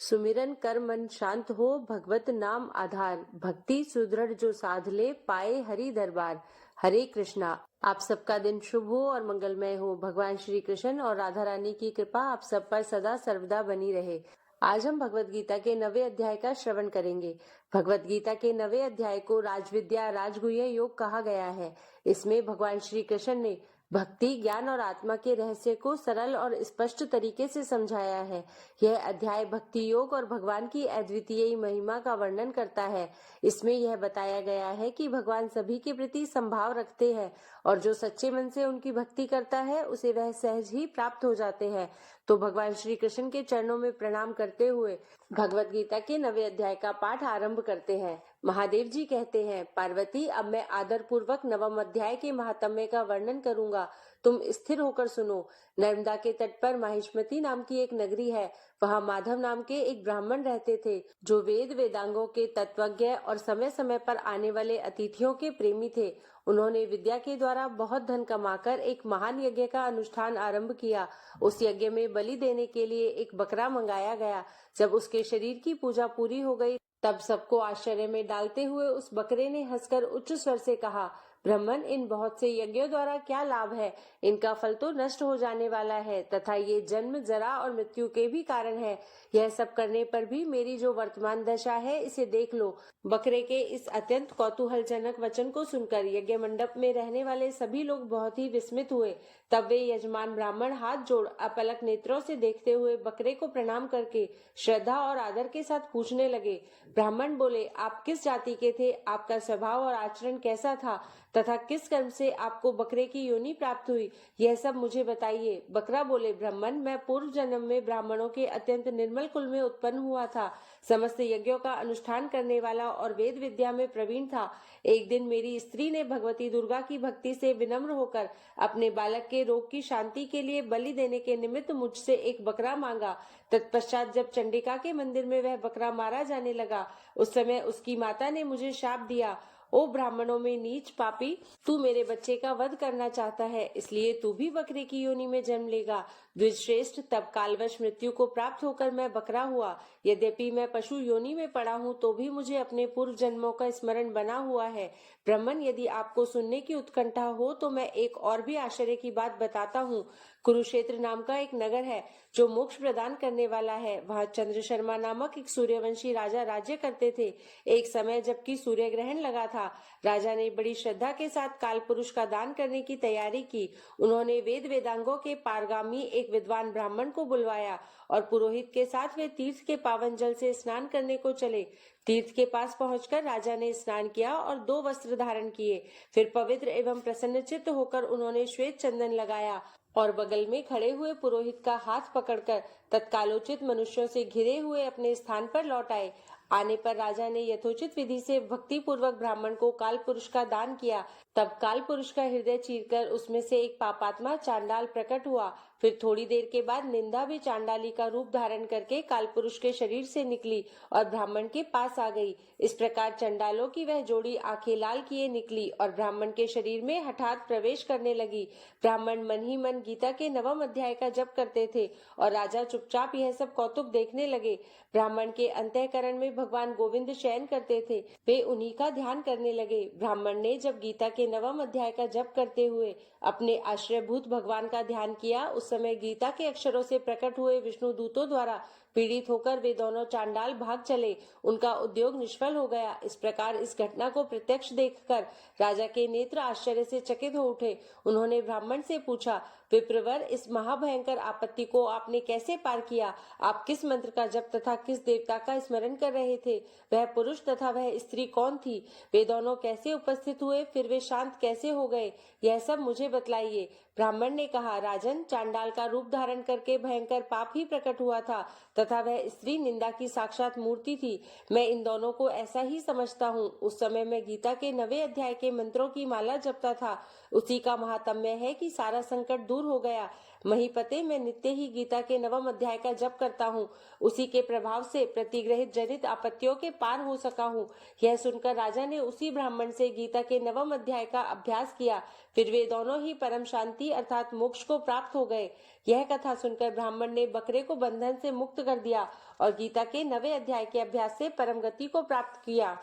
सुमिरन कर मन शांत हो, भगवत नाम आधार। भक्ति सुदृढ़ जो साध ले, पाए हरि दरबार। हरे कृष्णा। आप सबका दिन शुभ हो और मंगलमय हो। भगवान श्री कृष्ण और राधा रानी की कृपा आप सब पर सदा सर्वदा बनी रहे। आज हम भगवत गीता के 9वें अध्याय का श्रवण करेंगे। भगवत गीता के 9वें अध्याय को राजविद्या राजगुह्य योग कहा गया है। इसमें भगवान श्री कृष्ण ने भक्ति, ज्ञान और आत्मा के रहस्य को सरल और स्पष्ट तरीके से समझाया है। यह अध्याय भक्ति योग और भगवान की अद्वितीय महिमा का वर्णन करता है। इसमें यह बताया गया है कि भगवान सभी के प्रति संभाव रखते हैं और जो सच्चे मन से उनकी भक्ति करता है उसे वह सहज ही प्राप्त हो जाते हैं। तो भगवान श्री कृष्ण के चरणों में प्रणाम करते हुए भगवत गीता के 9वें अध्याय का पाठ आरंभ करते हैं। महादेव जी कहते हैं, पार्वती, अब मैं आदर पूर्वक 9वें अध्याय के महात्म्य का वर्णन करूंगा। तुम स्थिर होकर सुनो। नर्मदा के तट पर माहिष्मती नाम की एक नगरी है। वहाँ माधव नाम के एक ब्राह्मण रहते थे जो वेद वेदांगों के तत्वज्ञ और समय समय पर आने वाले अतिथियों के प्रेमी थे। उन्होंने विद्या के द्वारा बहुत धन कमाकर एक महान यज्ञ का अनुष्ठान आरंभ किया। उस यज्ञ में बलि देने के लिए एक बकरा मंगाया गया। जब उसके शरीर की पूजा पूरी हो गई तब सबको आश्चर्य में डालते हुए उस बकरे ने हंसकर उच्च स्वर से कहा, ब्राह्मण, इन बहुत से यज्ञों द्वारा क्या लाभ है? इनका फल तो नष्ट हो जाने वाला है तथा ये जन्म, जरा और मृत्यु के भी कारण है। यह सब करने पर भी मेरी जो वर्तमान दशा है इसे देख लो। बकरे के इस अत्यंत कौतूहलजनक वचन को सुनकर यज्ञ मंडप में रहने वाले सभी लोग बहुत ही विस्मित हुए। तब वे यजमान ब्राह्मण हाथ जोड़ अपलक नेत्रों से देखते हुए बकरे को प्रणाम करके श्रद्धा और आदर के साथ पूछने लगे। ब्राह्मण बोले, आप किस जाति के थे? आपका स्वभाव और आचरण कैसा था तथा किस कर्म से आपको बकरे की योनि प्राप्त हुई? यह सब मुझे बताइए। बकरा बोले, ब्राह्मण, मैं पूर्व जन्म में ब्राह्मणों के अत्यंत निर्मल कुल में उत्पन्न हुआ था। समस्त यज्ञों का अनुष्ठान करने वाला और वेद विद्या में प्रवीण था। एक दिन मेरी स्त्री ने भगवती दुर्गा की भक्ति से विनम्र होकर अपने बालक के रोग की शांति के लिए बलि देने के निमित्त मुझसे एक बकरा मांगा। तत्पश्चात जब चंडिका के मंदिर में वह बकरा मारा जाने लगा, उस समय उसकी माता ने मुझे शाप दिया, ओ ब्राह्मणों में नीच पापी, तू मेरे बच्चे का वध करना चाहता है, इसलिए तू भी बकरे की योनि में जन्म लेगा। द्विजश्रेष्ठ, तब कालवश मृत्यु को प्राप्त होकर मैं बकरा हुआ। यद्यपि मैं पशु योनि में पड़ा हूँ तो भी मुझे अपने पूर्व जन्मों का स्मरण बना हुआ है। ब्राह्मण, यदि आपको सुनने की उत्कंठा हो तो मैं एक और भी आश्चर्य की बात बताता हूँ। कुरुक्षेत्र नाम का एक नगर है जो मोक्ष प्रदान करने वाला है। वहाँ चंद्र शर्मा नामक एक सूर्यवंशी राजा राज्य करते थे। एक समय जबकि सूर्य ग्रहण लगा था, राजा ने बड़ी श्रद्धा के साथ काल पुरुष का दान करने की तैयारी की। उन्होंने वेद वेदांगों के पारगामी एक विद्वान ब्राह्मण को बुलवाया और पुरोहित के साथ वे तीर्थ के पावन जल से स्नान करने को चले। तीर्थ के पास पहुंचकर राजा ने स्नान किया और 2 वस्त्र धारण किए। फिर पवित्र एवं प्रसन्नचित्त होकर उन्होंने श्वेत चंदन लगाया और बगल में खड़े हुए पुरोहित का हाथ पकड़कर तत्कालोचित मनुष्यों से घिरे हुए अपने स्थान पर लौट आए। आने पर राजा ने यथोचित विधि से भक्ति पूर्वक ब्राह्मण को काल पुरुष का दान किया। तब काल पुरुष का हृदय चीरकर उसमें से एक पापात्मा चांडाल प्रकट हुआ। फिर थोड़ी देर के बाद निंदा भी चांडाली का रूप धारण करके काल पुरुष के शरीर से निकली और ब्राह्मण के पास आ गई। इस प्रकार चंडालों की वह जोड़ी आंखें लाल किए निकली और ब्राह्मण के शरीर में हठात प्रवेश करने लगी। ब्राह्मण मन ही मन गीता के 9वें अध्याय का जप करते थे और राजा चुपचाप यह सब कौतुक देखने लगे। ब्राह्मण के अंतःकरण में भगवान गोविंद शयन करते थे, वे उन्हीं का ध्यान करने लगे। ब्राह्मण ने जब गीता के 9वें अध्याय का जप करते हुए अपने आश्रयभूत भगवान का ध्यान किया, उस समय गीता के अक्षरों से प्रकट हुए विष्णु दूतों द्वारा पीड़ित होकर वे दोनों चांडाल भाग चले। उनका उद्योग निष्फल हो गया। इस प्रकार इस घटना को प्रत्यक्ष देखकर राजा के नेत्र आश्चर्य से चकित हो उठे। उन्होंने ब्राह्मण से पूछा, विप्रवर, इस महाभयंकर आपत्ति को आपने कैसे पार किया? आप किस मंत्र का जप तथा किस देवता का स्मरण कर रहे थे? वह पुरुष तथा वह स्त्री कौन थी? वे दोनों कैसे उपस्थित हुए? फिर वे शांत कैसे हो गए? यह सब मुझे बतलाइए। ब्राह्मण ने कहा, राजन, चांडाल का रूप धारण करके भयंकर पाप ही प्रकट हुआ था तथा वह स्त्री निंदा की साक्षात मूर्ति थी। मैं इन दोनों को ऐसा ही समझता हूँ। उस समय मैं गीता के 9वें अध्याय के मंत्रों की माला जपता था। उसी का महात्म्य है कि सारा संकट दूर हो गया। महीपते, मैं नित्य ही गीता के 9वें अध्याय का जप करता हूँ। उसी के प्रभाव से प्रतिग्रहित जनित आपत्तियों के पार हो सका हूँ। यह सुनकर राजा ने उसी ब्राह्मण से गीता के 9वें अध्याय का अभ्यास किया। फिर वे दोनों ही परम शांति अर्थात मोक्ष को प्राप्त हो गए। यह कथा सुनकर ब्राह्मण ने बकरे को बंधन से मुक्त कर दिया और गीता के 9वें अध्याय के अभ्यास से परम गति को प्राप्त किया।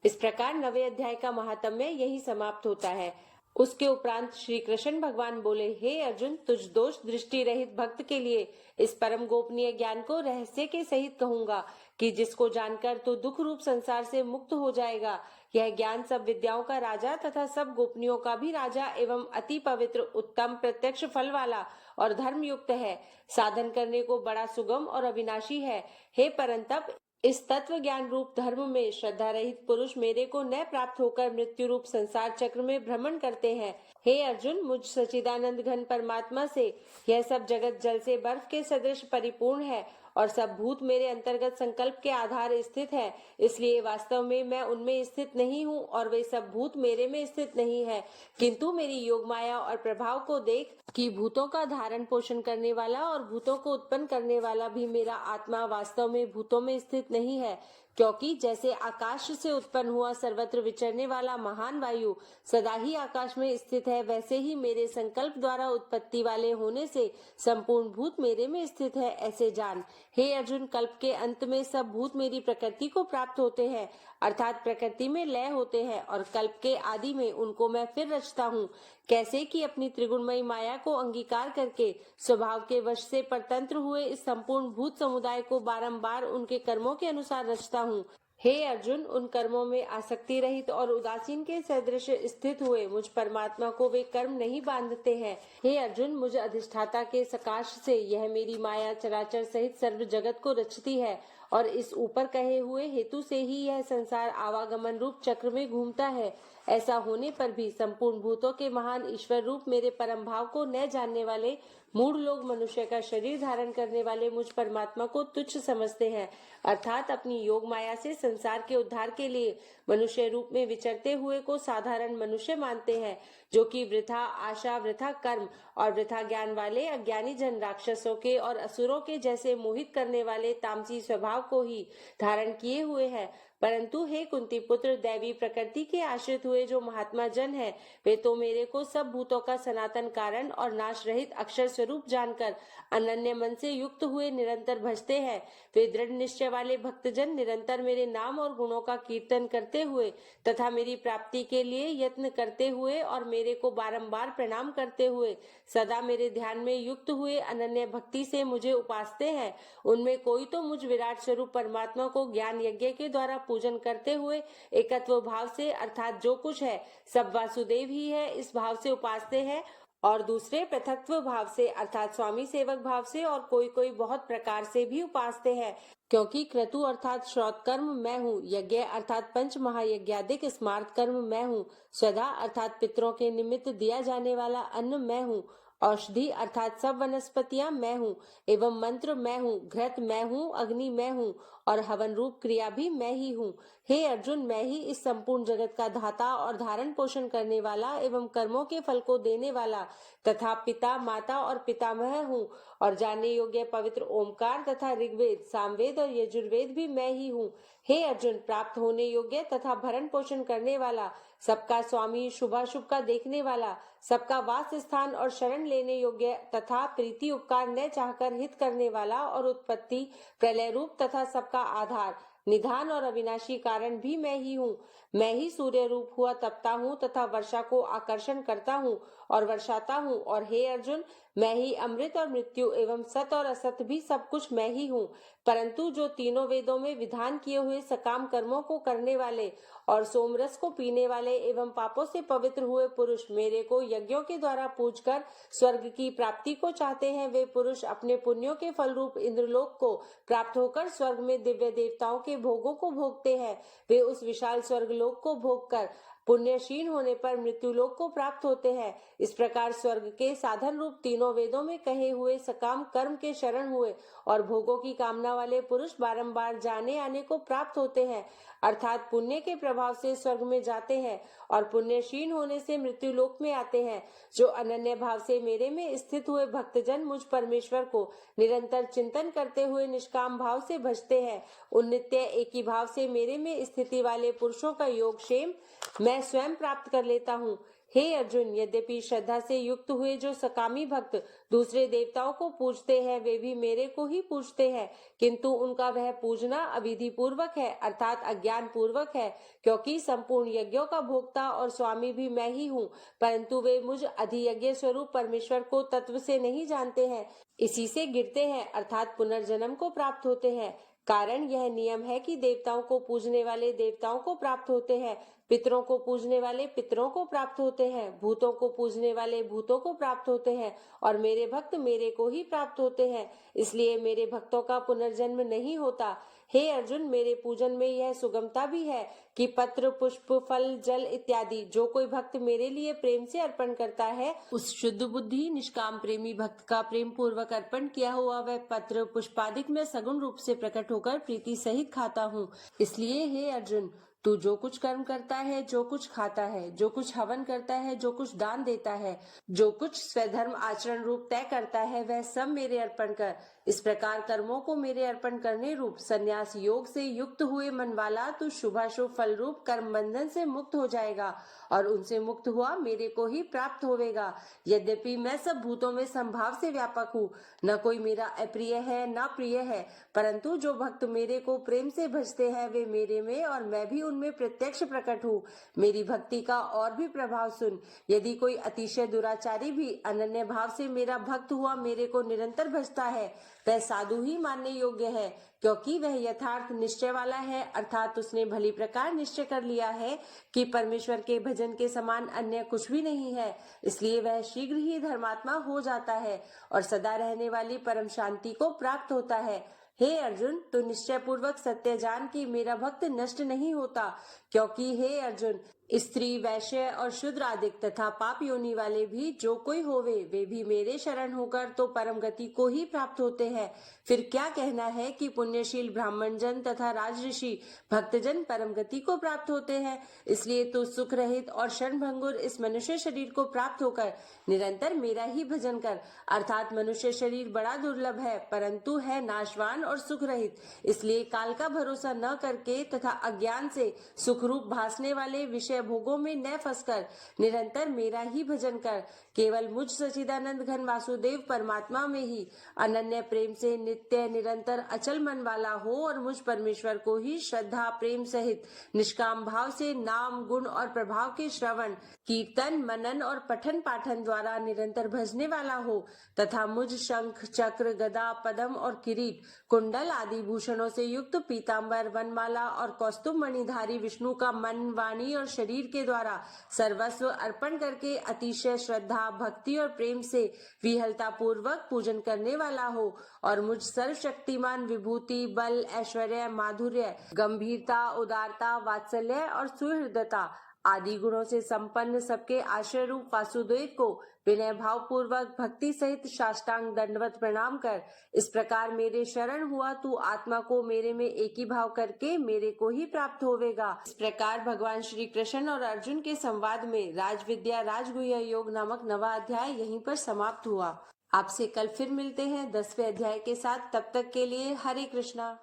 इस प्रकार 9वें अध्याय का महात्म्य यही समाप्त होता है। उसके उपरांत श्री कृष्ण भगवान बोले, हे अर्जुन, तुझ दोष दृष्टि रहित भक्त के लिए इस परम गोपनीय ज्ञान को रहस्य के सहित कहूंगा कि जिसको जानकर तो दुख रूप संसार से मुक्त हो जाएगा। यह ज्ञान सब विद्याओं का राजा तथा सब गोपनियों का भी राजा एवं अति पवित्र, उत्तम, प्रत्यक्ष फल वाला और धर्म युक्त है। साधन करने को बड़ा सुगम और अविनाशी है। हे परंतप, इस तत्व ज्ञान रूप धर्म में श्रद्धा रहित पुरुष मेरे को न प्राप्त होकर मृत्यु रूप संसार चक्र में भ्रमण करते हैं। हे अर्जुन, मुझ सच्चिदानंद घन परमात्मा से यह सब जगत जल से बर्फ के सदृश परिपूर्ण है और सब भूत मेरे अंतर्गत संकल्प के आधार स्थित है। इसलिए वास्तव में मैं उनमें स्थित नहीं हूँ और वे सब भूत मेरे में स्थित नहीं है। किंतु मेरी योग माया और प्रभाव को देख कि भूतों का धारण पोषण करने वाला और भूतों को उत्पन्न करने वाला भी मेरा आत्मा वास्तव में भूतों में स्थित नहीं है। क्योंकि जैसे आकाश से उत्पन्न हुआ सर्वत्र विचरने वाला महान वायु सदा ही आकाश में स्थित है, वैसे ही मेरे संकल्प द्वारा उत्पत्ति वाले होने से संपूर्ण भूत मेरे में स्थित है, ऐसे जान। हे अर्जुन, कल्प के अंत में सब भूत मेरी प्रकृति को प्राप्त होते हैं, अर्थात प्रकृति में लय होते हैं और कल्प के आदि में उनको मैं फिर रचता हूँ। कैसे कि अपनी त्रिगुणमयी माया को अंगीकार करके स्वभाव के वश से परतंत्र हुए इस संपूर्ण भूत समुदाय को बारंबार उनके कर्मों के अनुसार रचता हूँ। हे अर्जुन, उन कर्मों में आसक्ति रहित और उदासीन के सदृश स्थित हुए मुझ परमात्मा को वे कर्म नहीं बांधते हैं। हे अर्जुन, मुझ अधिष्ठाता के सकाश से यह मेरी माया चराचर सहित सर्व जगत को रचती है और इस ऊपर कहे हुए हेतु से ही यह संसार आवागमन रूप चक्र में घूमता है। ऐसा होने पर भी संपूर्ण भूतों के महान ईश्वर रूप मेरे परम भाव को न जानने वाले मूढ़ लोग मनुष्य का शरीर धारण करने वाले मुझ परमात्मा को तुच्छ समझते हैं, अर्थात अपनी योग माया से संसार के उद्धार के लिए मनुष्य रूप में विचरते हुए को साधारण मनुष्य मानते हैं, जो कि वृथा आशा, वृथा कर्म और वृथा ज्ञान वाले अज्ञानी जन राक्षसों के और असुरों के जैसे मोहित करने वाले तामसी स्वभाव को ही धारण किए हुए हैं। परंतु हे कुंती पुत्र, दैवी प्रकृति के आश्रित हुए जो महात्मा जन है, वे तो मेरे को सब भूतों का सनातन कारण और नाश रहित अक्षर स्वरूप जानकर अनन्य मन से युक्त हुए निरंतर भजते हैं। वे दृढ़ निश्चय वाले भक्तजन निरंतर मेरे नाम और गुणों का कीर्तन करते हुए तथा मेरी प्राप्ति के लिए यत्न करते हुए और मेरे को बारंबार प्रणाम करते हुए सदा मेरे ध्यान में युक्त हुए अनन्य भक्ति से मुझे उपासते हैं। उनमें कोई तो मुझ विराट स्वरूप परमात्मा को ज्ञान यज्ञ के द्वारा पूजन करते हुए एकत्व भाव से, अर्थात जो कुछ है सब वासुदेव ही है, इस भाव से उपासते हैं और दूसरे पृथक्त्व भाव से, अर्थात स्वामी सेवक भाव से और कोई कोई बहुत प्रकार से भी उपासते हैं। क्योंकि क्रतु अर्थात श्रौत कर्म मैं हूँ, यज्ञ अर्थात पंच महायज्ञादिक स्मार्त कर्म मैं हूँ, स्वधा अर्थात पितरों के निमित्त दिया जाने वाला अन्न मैं हूँ, औषधि अर्थात सब वनस्पतियां मैं हूँ एवं मंत्र मैं हूँ, घृत मैं हूँ, अग्नि मैं हूँ और हवन रूप क्रिया भी मैं ही हूँ। हे अर्जुन, मैं ही इस संपूर्ण जगत का धाता और धारण पोषण करने वाला एवं कर्मों के फल को देने वाला तथा पिता, माता और पितामह हूँ और जानने योग्य पवित्र ओमकार तथा ऋग्वेद, सामवेद और यजुर्वेद भी मैं ही हूँ। हे अर्जुन, प्राप्त होने योग्य तथा भरण पोषण करने वाला, सबका स्वामी, शुभाशुभ का देखने वाला, सबका वास स्थान और शरण लेने योग्य तथा प्रीति उपकार न चाहकर हित करने वाला और उत्पत्ति, प्रलय रूप तथा सबका आधार, निधान और अविनाशी कारण भी मैं ही हूँ। मैं ही सूर्य रूप हुआ तपता हूँ तथा वर्षा को आकर्षण करता हूँ और वर्षाता हूँ। और हे अर्जुन, मैं ही अमृत और मृत्यु एवं सत और असत भी सब कुछ मैं ही हूँ। परंतु जो तीनों वेदों में विधान किए हुए सकाम कर्मों को करने वाले और सोमरस को पीने वाले एवं पापों से पवित्र हुए पुरुष मेरे को यज्ञों के द्वारा पूजकर स्वर्ग की प्राप्ति को चाहते हैं, वे पुरुष अपने पुण्यों के फल रूप इंद्रलोक को प्राप्त होकर स्वर्ग में दिव्य देवताओं के भोगों को भोगते हैं। वे उस विशाल स्वर्ग लोक को भोग कर पुण्यशील होने पर मृत्युलोक को प्राप्त होते हैं। इस प्रकार स्वर्ग के साधन रूप तीनों वेदों में कहे हुए सकाम कर्म के शरण हुए और भोगों की कामना वाले पुरुष बारंबार जाने आने को प्राप्त होते हैं, अर्थात पुण्य के प्रभाव से स्वर्ग में जाते हैं और पुण्यशील होने से मृत्यु लोक में आते हैं। जो अनन्य भाव से मेरे में स्थित हुए भक्तजन मुझ परमेश्वर को निरंतर चिंतन करते हुए निष्काम भाव से भजते हैं, उन नित्य एक ही भाव से मेरे में स्थिति वाले पुरुषों का योगक्षेम मैं स्वयं प्राप्त कर लेता हूँ। हे अर्जुन, यद्यपि श्रद्धा से युक्त हुए जो सकामी भक्त दूसरे देवताओं को पूजते हैं वे भी मेरे को ही पूजते हैं, किंतु उनका वह पूजना अविधि पूर्वक है, अर्थात अज्ञान पूर्वक है, क्योंकि संपूर्ण यज्ञों का भोक्ता और स्वामी भी मैं ही हूँ, परंतु वे मुझ अधियज्ञ स्वरूप परमेश्वर को तत्व से नहीं जानते हैं, इसी से गिरते हैं, अर्थात पुनर्जन्म को प्राप्त होते हैं। कारण यह नियम है कि देवताओं को पूजने वाले देवताओं को प्राप्त होते हैं, पितरों को पूजने वाले पितरों को प्राप्त होते हैं, भूतों को पूजने वाले भूतों को प्राप्त होते हैं और मेरे भक्त मेरे को ही प्राप्त होते हैं, इसलिए मेरे भक्तों का पुनर्जन्म नहीं होता। हे अर्जुन, मेरे पूजन में यह सुगमता भी है कि पत्र पुष्प फल जल इत्यादि जो कोई भक्त मेरे लिए प्रेम से अर्पण करता है, उस शुद्ध बुद्धि निष्काम प्रेमी भक्त का प्रेम पूर्वक अर्पण किया हुआ वह पत्र पुष्पादिक में सगुण रूप से प्रकट होकर प्रीति सहित खाता हूँ। इसलिए हे अर्जुन, तू जो कुछ कर्म करता है, जो कुछ खाता है, जो कुछ हवन करता है, जो कुछ दान देता है, जो कुछ स्वधर्म आचरण रूप तय करता है, वह सब मेरे अर्पण कर। इस प्रकार कर्मों को मेरे अर्पण करने रूप संन्यास योग से युक्त हुए मन वाला तू शुभाशुभ फल रूप कर्म बंधन से मुक्त हो जाएगा और उनसे मुक्त हुआ मेरे को ही प्राप्त होवेगा। यद्यपि मैं सब भूतों में संभाव से व्यापक हूँ, न कोई मेरा अप्रिय है न प्रिय है, परंतु जो भक्त मेरे को प्रेम से भजते हैं वे मेरे में और मैं भी उनमें प्रत्यक्ष प्रकट हूँ। मेरी भक्ति का और भी प्रभाव सुन। यदि कोई अतिशय दुराचारी भी अनन्य भाव से मेरा भक्त हुआ मेरे को निरंतर भजता है, वह साधु ही मानने योग्य है, क्योंकि वह यथार्थ निश्चय वाला है, अर्थात उसने भली प्रकार निश्चय कर लिया है कि परमेश्वर के भजन के समान अन्य कुछ भी नहीं है, इसलिए वह शीघ्र ही धर्मात्मा हो जाता है और सदा रहने वाली परम शांति को प्राप्त होता है। हे अर्जुन, तो निश्चय पूर्वक सत्य जान कि मेरा भक्त नष्ट नहीं होता, क्योंकि हे अर्जुन, स्त्री वैश्य और शूद्र आदिक तथा पाप योनि वाले भी जो कोई होवे वे भी मेरे शरण होकर तो परम गति को ही प्राप्त होते हैं। फिर क्या कहना है कि पुण्यशील ब्राह्मण जन तथा राजऋषि भक्तजन परम गति को प्राप्त होते हैं। इसलिए तो सुख रहित और क्षणभंगुर इस मनुष्य शरीर को प्राप्त होकर निरंतर मेरा ही भजन कर, अर्थात मनुष्य शरीर बड़ा दुर्लभ है परंतु है नाशवान और सुख रहित, इसलिए काल का भरोसा न करके तथा अज्ञान से सुख रूप भासने वाले विषय भोगों में न फंसकर निरंतर मेरा ही भजन कर। केवल मुझ सच्चिदानंद घन वासुदेव परमात्मा में ही अनन्य प्रेम से नित्य निरंतर अचल मन वाला हो और मुझ परमेश्वर को ही श्रद्धा प्रेम सहित निष्काम भाव से नाम गुण और प्रभाव के श्रवण कीर्तन मनन और पठन पाठन द्वारा निरंतर भजने वाला हो तथा मुझ शंख चक्र गदा पद्म और किरीट कुंडल आदि भूषणों से युक्त पीताम्बर वनमाला और कौस्तुभ मणिधारी विष्णु का मन वाणी और शरीर के द्वारा सर्वस्व अर्पण करके अतिशय श्रद्धा भक्ति और प्रेम से विहलता पूर्वक पूजन करने वाला हो और मुझ सर्वशक्तिमान विभूति बल ऐश्वर्य माधुर्य गंभीरता उदारता वात्सल्य और सुहृदता आदि गुणों से संपन्न सबके आश्रय रूप वासुदेव को विनय भाव पूर्वक भक्ति सहित साष्टांग दंडवत प्रणाम कर। इस प्रकार मेरे शरण हुआ तू आत्मा को मेरे में एक ही भाव करके मेरे को ही प्राप्त होवेगा। इस प्रकार भगवान श्री कृष्ण और अर्जुन के संवाद में राज विद्या राजगुह्य योग नामक नवा अध्याय यहीं पर समाप्त हुआ। आपसे कल फिर मिलते हैं 10वें अध्याय के साथ। तब तक के लिए हरे कृष्णा।